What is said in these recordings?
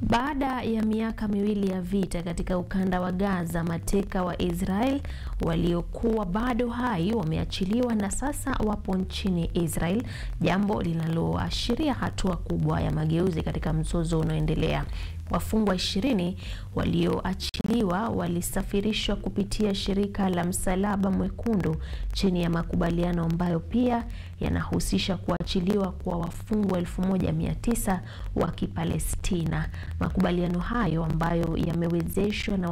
Baada ya miaka miwili ya vita katika ukanda wa Gaza, mateka wa Israel waliokuwa bado hai wameachiliwa na sasa wapo nchini Israel, jambo linaloashiria hatua kubwa ya mageuzi katika mzozo unaoendelea. Wafungwa 20 walioachiliwa walisafirishwa kupitia shirika la Msalaba Mwekundu chini ya makubaliano ambayo pia yanahusisha kuachiliwa kwa wafungwa 1900 wa Kipalestina. Makubaliano hayo ambayo yamewezeshwa na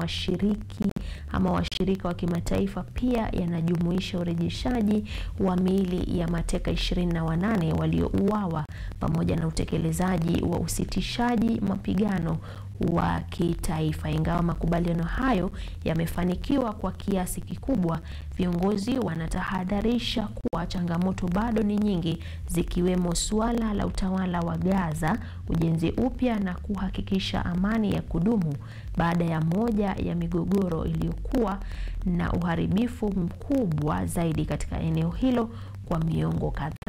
washirika wa kimataifa pia yanajumuisha urejeshaji wa miili ya mateka 28 waliouawa pamoja na utekelezaji wa usitishaji mapigano wa kitaifa. Ingawa makubaliano hayo yamefanikiwa kwa kiasi kikubwa, viongozi wanatahadharisha kuwa changamoto bado ni nyingi, zikiwemo suala la utawala wa Gaza, ujenzi upya na kuhakikisha amani ya kudumu baada ya moja ya migogoro iliyokuwa na uharibifu mkubwa zaidi katika eneo hilo kwa miongo kadhaa.